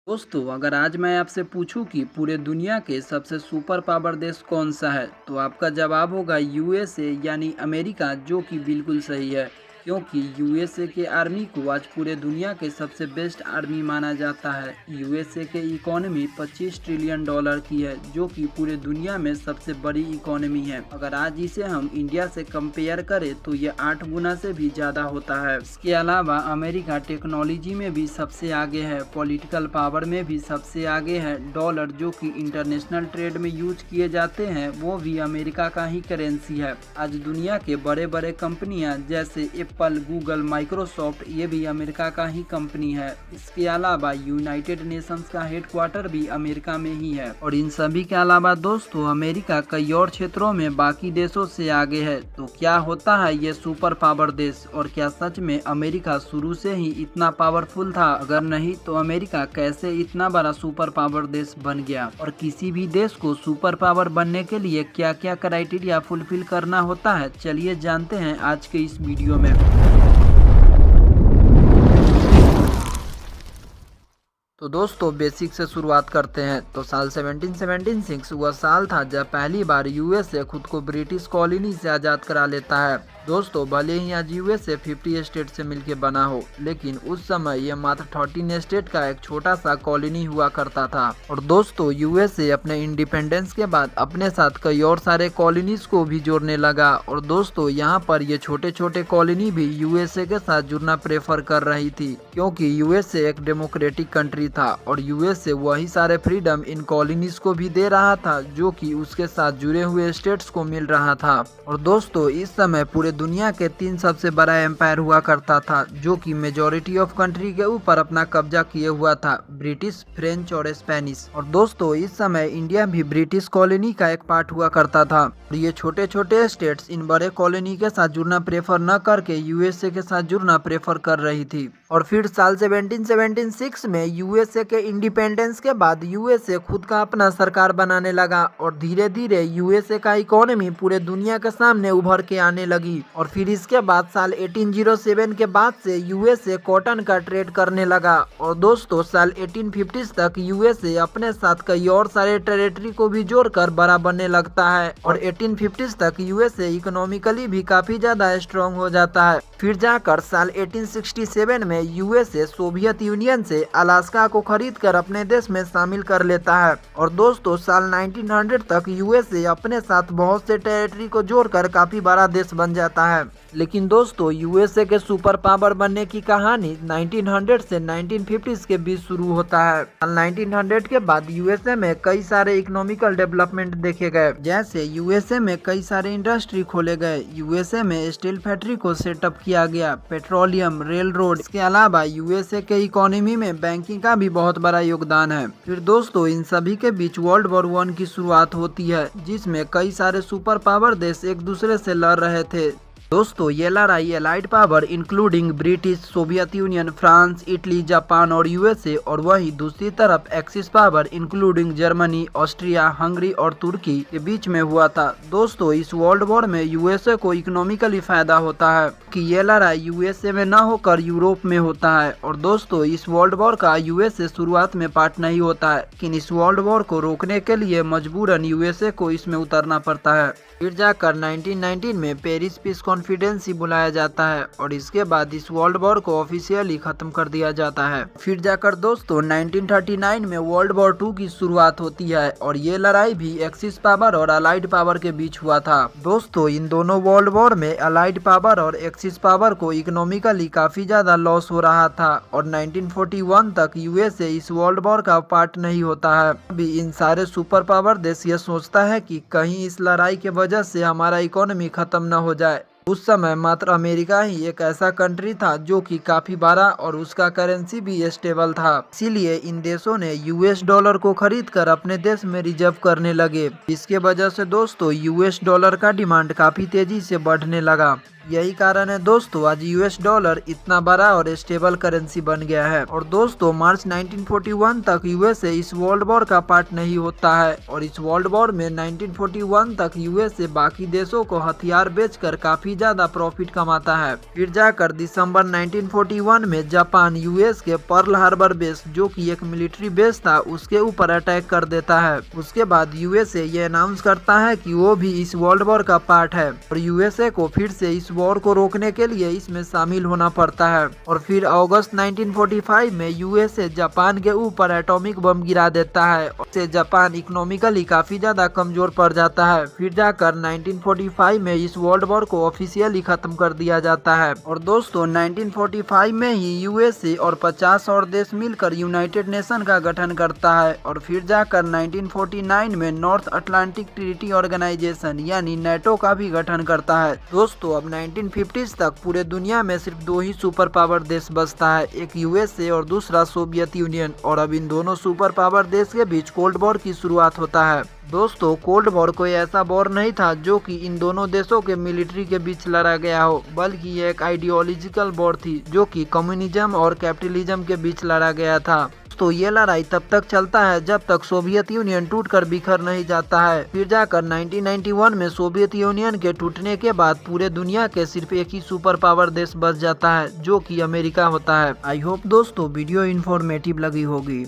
दोस्तों, अगर आज मैं आपसे पूछूं कि पूरे दुनिया के सबसे सुपर पावर देश कौन सा है, तो आपका जवाब होगा यूएसए यानी अमेरिका, जो कि बिल्कुल सही है। क्योंकि यूएसए के आर्मी को आज पूरे दुनिया के सबसे बेस्ट आर्मी माना जाता है। यूएसए के इकोनॉमी 25 ट्रिलियन डॉलर की है, जो कि पूरे दुनिया में सबसे बड़ी इकोनॉमी है। अगर आज इसे हम इंडिया से कंपेयर करें तो ये 8 गुना से भी ज़्यादा होता है। इसके अलावा अमेरिका टेक्नोलॉजी में भी सबसे आगे है, पॉलिटिकल पावर में भी सबसे आगे है। डॉलर जो कि इंटरनेशनल ट्रेड में यूज किए जाते हैं, वो भी अमेरिका का ही करेंसी है। आज दुनिया के बड़े बड़े कंपनियां जैसे एप्पल, गूगल, माइक्रोसॉफ्ट, ये भी अमेरिका का ही कंपनी है। इसके अलावा यूनाइटेड नेशंस का हेडक्वार्टर भी अमेरिका में ही है। और इन सभी के अलावा दोस्तों, अमेरिका कई और क्षेत्रों में बाकी देशों से आगे है। तो क्या होता है ये सुपर पावर देश, और क्या सच में अमेरिका शुरू से ही इतना पावरफुल था? अगर नहीं तो अमेरिका कैसे इतना बड़ा सुपर पावर देश बन गया? और किसी भी देश को सुपर पावर बनने के लिए क्या क्या क्राइटेरिया फुलफिल करना होता है, चलिए जानते हैं आज के इस वीडियो में। तो दोस्तों, बेसिक से शुरुआत करते हैं। तो साल 1776 वह साल था जब पहली बार यूएसए खुद को ब्रिटिश कॉलोनी से आज़ाद करा लेता है। दोस्तों, भले ही आज यूएसए 50 स्टेट से मिलकर बना हो, लेकिन उस समय यह मात्र 13 स्टेट का एक छोटा सा कॉलोनी हुआ करता था। और दोस्तों, यूएसए अपने इंडिपेंडेंस के बाद अपने साथ कई और सारे कॉलोनीज को भी जोड़ने लगा। और दोस्तों, यहाँ पर ये छोटे छोटे कॉलोनी भी यूएसए के साथ जुड़ना प्रेफर कर रही थी, क्योंकि यूएसए एक डेमोक्रेटिक कंट्री था और यूएसए वही सारे फ्रीडम इन कॉलोनीज को भी दे रहा था जो कि उसके साथ जुड़े हुए स्टेट्स को मिल रहा था। और दोस्तों, इस समय पूरे दुनिया के 3 सबसे बड़ा एम्पायर हुआ करता था, जो कि मेजॉरिटी ऑफ कंट्री के ऊपर अपना कब्जा किए हुआ था, ब्रिटिश, फ्रेंच और स्पेनिश। और दोस्तों, इस समय इंडिया भी ब्रिटिश कॉलोनी का एक पार्ट हुआ करता था। और ये छोटे छोटे स्टेट्स इन बड़े कॉलोनी के साथ जुड़ना प्रेफर न करके यूएसए के साथ जुड़ना प्रेफर कर रही थी। और फिर साल 1776 में यूएसए के इंडिपेंडेंस के बाद यूएसए खुद का अपना सरकार बनाने लगा और धीरे धीरे यूएसए का इकोनॉमी पूरे दुनिया के सामने उभर के आने लगी। और फिर इसके बाद साल 1807 के बाद से यूएसए कॉटन का ट्रेड करने लगा। और दोस्तों, साल 1850 तक यूएसए अपने साथ कई और सारे टेरिटरी को भी जोड़कर बड़ा बनने लगता है। और 1850 तक यूएसए इकोनॉमिकली भी काफी ज्यादा स्ट्रॉन्ग हो जाता है। फिर जाकर साल 1867 में यूएसए सोवियत यूनियन से अलास्का को खरीदकर अपने देश में शामिल कर लेता है। और दोस्तों, साल 1900 तक यूएसए अपने साथ बहुत से टेरिटरी को जोड़कर काफी बड़ा देश बन जाता है। लेकिन दोस्तों, यूएसए के सुपर पावर बनने की कहानी 1900 से 1950 के बीच शुरू होता है। साल 1900 के बाद यूएसए में कई सारे इकोनॉमिकल डेवलपमेंट देखे गए, जैसे यूएसए में कई सारे इंडस्ट्री खोले गए, यूएसए में स्टील फैक्ट्री को सेटअप किया गया, पेट्रोलियम, रेल रोड। इसके अलावा यूएसए के इकोनॉमी में बैंकिंग का भी बहुत बड़ा योगदान है। फिर दोस्तों, इन सभी के बीच वर्ल्ड वॉर 1 की शुरुआत होती है, जिसमें कई सारे सुपर पावर देश एक दूसरे से लड़ रहे थे। दोस्तों, ये लड़ाई allied power including British, Soviet union, France, Italy, Japan और यूएसए, और वही दूसरी तरफ axis power including Germany, Austria, Hungary और तुर्की के बीच में हुआ था। दोस्तों, इस वर्ल्ड वॉर में यूएसए को इकोनॉमिकली फायदा होता है कि ये लड़ाई यूएसए में न होकर यूरोप में होता है। और दोस्तों, इस वर्ल्ड वॉर का यूएसए शुरुआत में पार्ट नहीं होता है, लेकिन इस वर्ल्ड वॉर को रोकने के लिए मजबूरन यूएसए को इसमें उतरना पड़ता है। फिर जाकर 1919 में पेरिस पीस कॉन्फ्रेंस बुलाया जाता है और इसके बाद इस वर्ल्ड वॉर को ऑफिशियली खत्म कर दिया जाता है। फिर जाकर दोस्तों 1939 में वर्ल्ड वॉर 2 की शुरुआत होती है और ये लड़ाई भी एक्सिस पावर और अलाइड पावर के बीच हुआ था। दोस्तों, इन दोनों वर्ल्ड वॉर में अलाइड पावर और एक्सिस पावर को इकोनॉमिकली काफी ज्यादा लॉस हो रहा था और 1941 तक यूएसए इस वर्ल्ड वॉर का पार्ट नहीं होता है। अभी इन सारे सुपर पावर देश ये सोचता है कि कहीं इस लड़ाई के वजह से हमारा इकोनॉमी खत्म न हो जाए। उस समय मात्र अमेरिका ही एक ऐसा कंट्री था जो कि काफी बड़ा और उसका करेंसी भी स्टेबल था। इसीलिए इन देशों ने यूएस डॉलर को खरीदकर अपने देश में रिजर्व करने लगे। इसके वजह से दोस्तों यूएस डॉलर का डिमांड काफी तेजी से बढ़ने लगा। यही कारण है दोस्तों आज यूएस डॉलर इतना बड़ा और स्टेबल करेंसी बन गया है। और दोस्तों मार्च 1941 तक यूएसए इस वर्ल्ड वॉर का पार्ट नहीं होता है और इस वर्ल्ड वॉर में 1941 तक यूएसए बाकी देशों को हथियार बेचकर काफी ज्यादा प्रॉफिट कमाता है। फिर जाकर दिसंबर 1941 में जापान यूएस के पर्ल हार्बर बेस, जो कि एक मिलिट्री बेस था, उसके ऊपर अटैक कर देता है। उसके बाद यूएसए ये अनाउंस करता है कि वो भी इस वर्ल्ड वॉर का पार्ट है और यूएसए को फिर से इस वॉर को रोकने के लिए इसमें शामिल होना पड़ता है। और फिर अगस्त 1945 में यूएसए जापान के ऊपर एटॉमिक बम गिरा देता है और से जापान इकोनॉमिकली काफी ज्यादा कमजोर पड़ जाता है। फिर जाकर 1945 में इस वर्ल्ड वॉर को ऑफिशियली खत्म कर दिया जाता है। और दोस्तों 1945 में ही यूएसए और 50 और देश मिलकर यूनाइटेड नेशन का गठन करता है। और फिर जाकर 1949 में नॉर्थ अटलांटिक ट्रीटी ऑर्गेनाइजेशन यानी नेटो का भी गठन करता है। दोस्तों अब 1950s तक पूरे दुनिया में सिर्फ 2 ही सुपर पावर देश बचता है, एक यूएसए और दूसरा सोवियत यूनियन। और अब इन दोनों सुपर पावर देश के बीच कोल्ड वॉर की शुरुआत होता है। दोस्तों कोल्ड वॉर कोई ऐसा वॉर नहीं था जो कि इन दोनों देशों के मिलिट्री के बीच लड़ा गया हो, बल्कि ये एक आइडियोलॉजिकल वॉर थी जो कि कम्युनिज्म और कैपिटलिज्म के बीच लड़ा गया था। तो ये लड़ाई तब तक चलता है जब तक सोवियत यूनियन टूटकर बिखर नहीं जाता है। फिर जाकर 1991 में सोवियत यूनियन के टूटने के बाद पूरे दुनिया के सिर्फ एक ही सुपर पावर देश बच जाता है, जो कि अमेरिका होता है। आई होप दोस्तों वीडियो इन्फॉर्मेटिव लगी होगी।